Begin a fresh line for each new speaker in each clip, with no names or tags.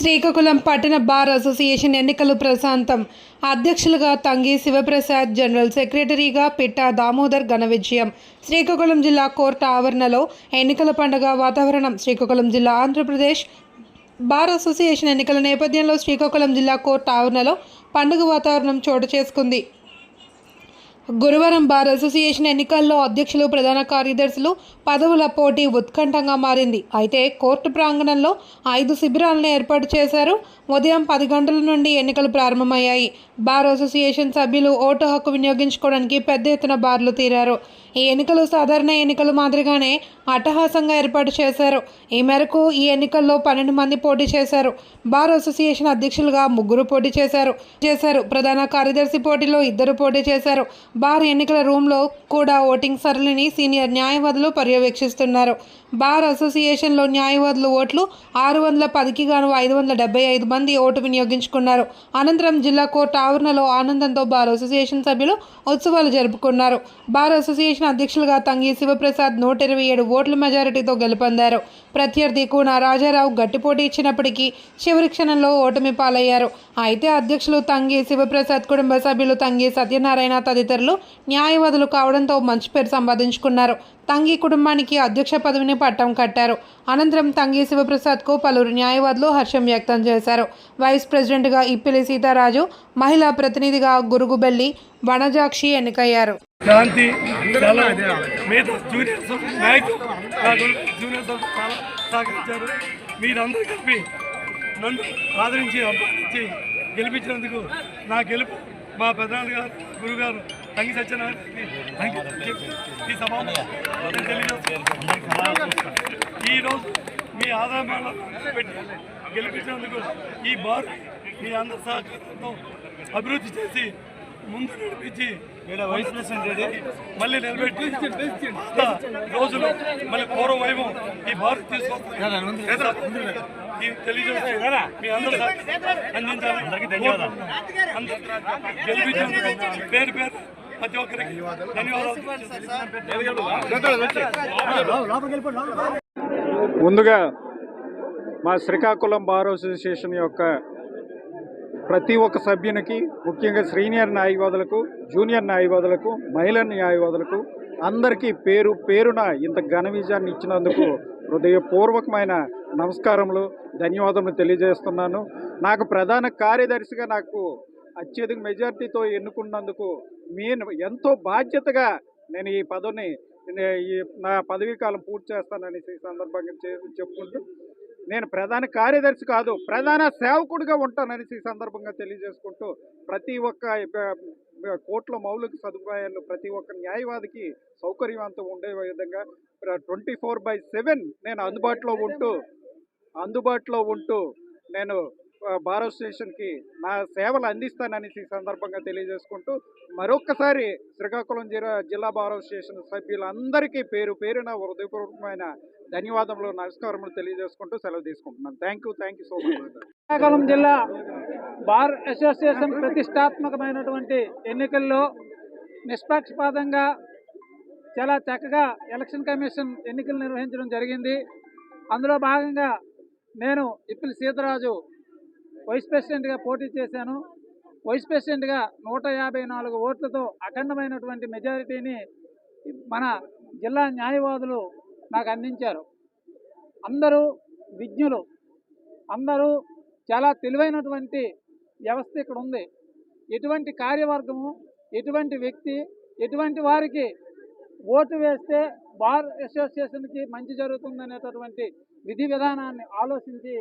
శ్రీకాకుళం పట్టణ bar association ఎన్నికలు ప్రశాంతం. అధ్యక్షులుగా తంగి శివప్రసాద్, జనరల్ సెక్రటరీగా పిట్ట దామోదర్ ఘన విజయం. శ్రీకాకుళం జిల్లా కోర్టు ఆవరణలో ఎన్నికల పండుగ వాతావరణం. శ్రీకాకుళం జిల్లా ఆంధ్రప్రదేశ్ బార్ అసోసియేషన్ ఎన్నికల నేపథ్యంలో శ్రీకాకుళం జిల్లా కోర్టు ఆవరణలో పండుగ వాతావరణం చోటు చేసుకుంది. గురువారం బార్ అసోసియేషన్ ఎన్నికల్లో అధ్యక్షులు, ప్రధాన కార్యదర్శులు పదవుల పోటీ ఉత్కంఠంగా మారింది. అయితే కోర్టు ప్రాంగణంలో 5 శిబిరాలను ఏర్పాటు చేశారు. ఉదయం 10 గంటల నుండి ఎన్నికలు ప్రారంభమయ్యాయి. బార్ అసోసియేషన్ సభ్యులు ఓటు హక్కు వినియోగించుకోవడానికి పెద్ద ఎత్తున బార్లు తీరారు. ఈ ఎన్నికలు సాధారణ ఎన్నికల మాదిరిగానే అట్టహాసంగా ఏర్పాటు చేశారు. ఈ మేరకు ఈ ఎన్నికల్లో 12 మంది పోటీ చేశారు. బార్ అసోసియేషన్ అధ్యక్షులుగా 3 పోటీ చేశారు. ప్రధాన కార్యదర్శి పోటీలో 2 పోటీ చేశారు. బార్ ఎన్నికల రూమ్లో కూడా ఓటింగ్ సరళిని సీనియర్ న్యాయవాదులు పర్యవేక్షిస్తున్నారు. బార్ అసోసియేషన్లో న్యాయవాదులు ఓట్లు 610కి గాను 575 మంది ఓటు వినియోగించుకున్నారు. అనంతరం జిల్లా కోర్టు ఆవరణలో ఆనందంతో బార్ అసోసియేషన్ సభ్యులు ఉత్సవాలు జరుపుకున్నారు. బార్ అసోసియేషన్ అధ్యక్షులుగా తంగి శివప్రసాద్ 127 ఓట్ల మెజారిటీతో గెలుపొందారు. ప్రత్యర్థి కూన రాజారావు గట్టి పోటీ ఇచ్చినప్పటికీ చివరి క్షణంలో ఓటమి పాలయ్యారు. అయితే అధ్యక్షులు తంగి శివప్రసాద్ కుటుంబ సభ్యులు తంగి సత్యనారాయణ తదితరులు న్యాయవాదులు కావడంతో మంచి పేరు సంపాదించుకున్నారు. తంగి కుటుంబానికి అధ్యక్ష పదవిని పట్టం కట్టారు. అనంతరం తంగి శివప్రసాద్కు పలువురు న్యాయవాదులు హర్షం వ్యక్తం చేశారు. వైస్ ప్రెసిడెంట్గా ఇప్పిలి సీతారాజు, మహిళా ప్రతినిధిగా గురుగుబెల్లి వనజాక్షి ఎన్నికయ్యారు.
శాంతి సహకరించారు. మీరందరూ కలిపి నన్ను ఆదరించి అభినందించి గెలిపించినందుకు నా గెలుపు మా ప్రధాని గారు, గురుగారు తంగి సత్యనారాయణ ఈ సభాముఖంగా ఈరోజు మీ ఆధారాలు పెట్టి గెలిపించినందుకు ఈ బార్ మీ అందరి సహకారంతో అభివృద్ధి చేసి ముందు నడిపించి వైస్ ప్రెసిడెంట్ మళ్ళీ నిలబెట్టి రోజులు మళ్ళీ పూర్వ వైభవం ఈ బార్ తీసుకొస్తారు తెలియజేస్తే మీ అందరూ అందించాలి. గెలిపించినందుకు పేరు ప్రతి ఒక్కరికి ధన్యవాదాలు.
ముందుగా మా శ్రీకాకుళం బార్ అసోసియేషన్ యొక్క ప్రతి ఒక్క సభ్యునికి, ముఖ్యంగా సీనియర్ న్యాయవాదులకు, జూనియర్ న్యాయవాదులకు, మహిళా న్యాయవాదులకు అందరికీ పేరు పేరున ఇంత ఘన విజయాన్ని ఇచ్చినందుకు హృదయపూర్వకమైన నమస్కారములు, ధన్యవాదములు తెలియజేస్తున్నాను. నాకు ప్రధాన కార్యదర్శిగా నాకు అత్యధిక మెజార్టీతో ఎన్నుకున్నందుకు నేను ఎంతో బాధ్యతగా నేను ఈ పదవిని నా పదవీ కాలం పూర్తి చేస్తానని ఈ సందర్భంగా చెప్పుకుంటూ, నేను ప్రధాన కార్యదర్శి కాదు, ప్రధాన సేవకుడిగా ఉంటానని ఈ సందర్భంగా తెలియజేసుకుంటూ, ప్రతి ఒక్క కోర్టులో మౌలిక సదుపాయాలు ప్రతి ఒక్క న్యాయవాదికి సౌకర్యవంతం ఉండే విధంగా 24/7 నేను అందుబాటులో ఉంటూ నేను బార్ అసోసియేషన్కి నా సేవలు అందిస్తానని ఈ సందర్భంగా తెలియజేసుకుంటూ, మరొక్కసారి శ్రీకాకుళం జిల్లా బార్ అసోసియేషన్ సభ్యులందరికీ పేరు పేరున హృదయపూర్వకమైన ధన్యవాదములు, నమస్కారములు తెలియజేసుకుంటూ సెలవు తీసుకుంటున్నాను. Thank you so much.
Srikakulam జిల్లా బార్ అసోసియేషన్ ప్రతిష్టాత్మకమైనటువంటి ఎన్నికల్లో నిష్పక్షపాతంగా చాలా చక్కగా ఎలక్షన్ కమిషన్ ఎన్నికలు నిర్వహించడం జరిగింది. అందులో భాగంగా నేను ఇప్పిలి సీతారాజు వైస్ ప్రెసిడెంట్గా పోటీ చేశాను. వైస్ ప్రెసిడెంట్గా 154 ఓట్లతో అఖండమైనటువంటి మెజారిటీని మన జిల్లా న్యాయవాదులు నాకు అందించారు. అందరూ విజ్ఞులు, అందరూ చాలా తెలివైనటువంటి వ్యవస్థ ఇక్కడ ఉంది. ఎటువంటి కార్యవర్గము, ఎటువంటి వ్యక్తి, ఎటువంటి వారికి ఓటు వేస్తే బార్ అసోసియేషన్కి మంచి జరుగుతుందనేటటువంటి విధి విధానాన్ని ఆలోచించి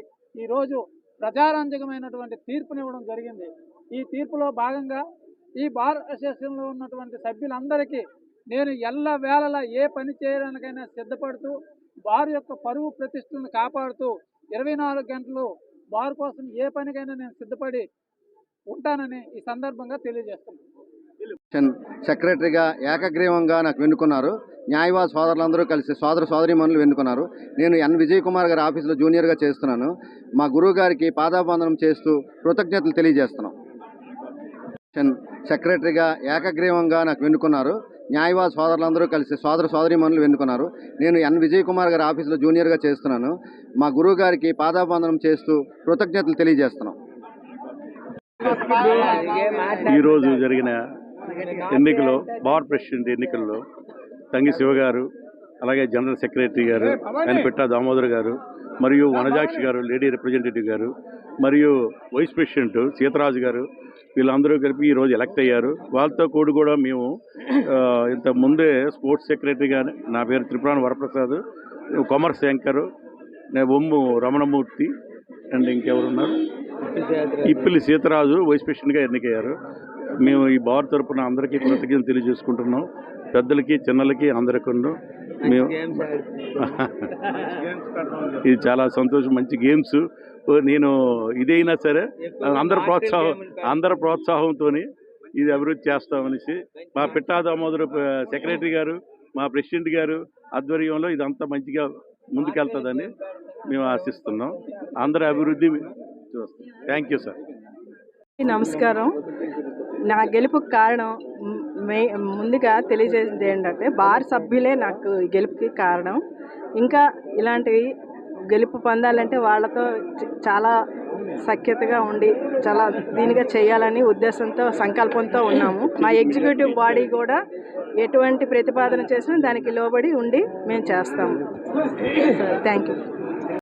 ఈరోజు ప్రజారంజకమైనటువంటి తీర్పునివ్వడం జరిగింది. ఈ తీర్పులో భాగంగా ఈ బార్ అసోసియేషన్లో ఉన్నటువంటి సభ్యులందరికీ నేను ఎల్లవేళలా ఏ పని చేయడానికైనా సిద్ధపడుతూ, బార్ యొక్క పరువు ప్రతిష్టలను కాపాడుతూ 24 గంటలు బార్ కోసం ఏ పనికైనా నేను సిద్ధపడి ఉంటానని ఈ సందర్భంగా తెలియజేస్తున్నాను.
సెక్రటరీగా ఏకగ్రీవంగా నాకు వెన్నుకున్నారు. న్యాయవాద సోదరులందరూ కలిసి సోదరీమణులు వెన్నుకున్నారు. నేను ఎన్ విజయ్ కుమార్ గారి ఆఫీసులో జూనియర్గా చేస్తున్నాను. మా గురువు గారికి పాదాబంధనం చేస్తూ కృతజ్ఞతలు తెలియజేస్తున్నాం. సెక్రటరీగా ఏకగ్రీవంగా నాకు ఎన్నుకున్నారు. న్యాయవాద సోదరులందరూ కలిసి సోదరీమణులు ఎన్నుకున్నారు. నేను ఎన్ విజయ్ కుమార్ గారి ఆఫీసులో జూనియర్గా చేస్తున్నాను. మా గురువు గారికి పాదాబంధనం చేస్తూ కృతజ్ఞతలు తెలియజేస్తున్నాం.
ఈరోజు జరిగిన ఎన్నికలో బార్ ప్రెసిడెంట్ ఎన్నికల్లో తంగి శివ గారు, అలాగే జనరల్ సెక్రటరీ గారు ఆయన పిట్టా దామోదర్ గారు, మరియు వనజాక్షి గారు లేడీ రిప్రజెంటేటివ్ గారు, మరియు వైస్ ప్రెసిడెంట్ సీతరాజు గారు, వీళ్ళందరూ కలిపి ఈరోజు ఎలక్ట్ అయ్యారు. వాళ్ళతో కూడా మేము ఇంత ముందే స్పోర్ట్స్ సెక్రటరీగా నా పేరు త్రిపురాణ వరప్రసాద్, కొమర్ శంకర్, బొమ్ము రమణమూర్తి అండ్ ఇంకెవరున్నారు ఇప్పిలి సీతరాజు వైస్ ప్రెసిడెంట్గా ఎన్నికయ్యారు. మేము ఈ బార్ తరపున అందరికీ కృతజ్ఞతలు తెలియజేసుకుంటున్నాం. పెద్దలకి చిన్నలకి అందరికీ మేము ఇది చాలా సంతోషం. మంచి గేమ్స్ నేను ఇదైనా సరే అందరి ప్రోత్సాహంతో ఇది అభివృద్ధి చేస్తామనేసి మా పిట్టా దామోదర్ సెక్రటరీ గారు, మా ప్రెసిడెంట్ గారు ఆధ్వర్యంలో ఇదంతా మంచిగా ముందుకెళ్తుందని మేము ఆశిస్తున్నాం. అందరి అభివృద్ధి చూస్తాం. Thank you sir.
నమస్కారం. నా గెలుపుకి కారణం ముందుగా తెలియజేసేది ఏంటంటే బార్ సభ్యులే నాకు ఈ గెలుపుకి కారణం. ఇంకా ఇలాంటివి గెలుపు పొందాలంటే వాళ్ళతో చాలా సఖ్యతగా ఉండి చాలా దీనిగా చేయాలని ఉద్దేశంతో సంకల్పంతో ఉన్నాము. మా ఎగ్జిక్యూటివ్ బాడీ కూడా ఎటువంటి ప్రతిపాదన చేసినా దానికి లోబడి ఉండి మేము చేస్తాము. Thank you.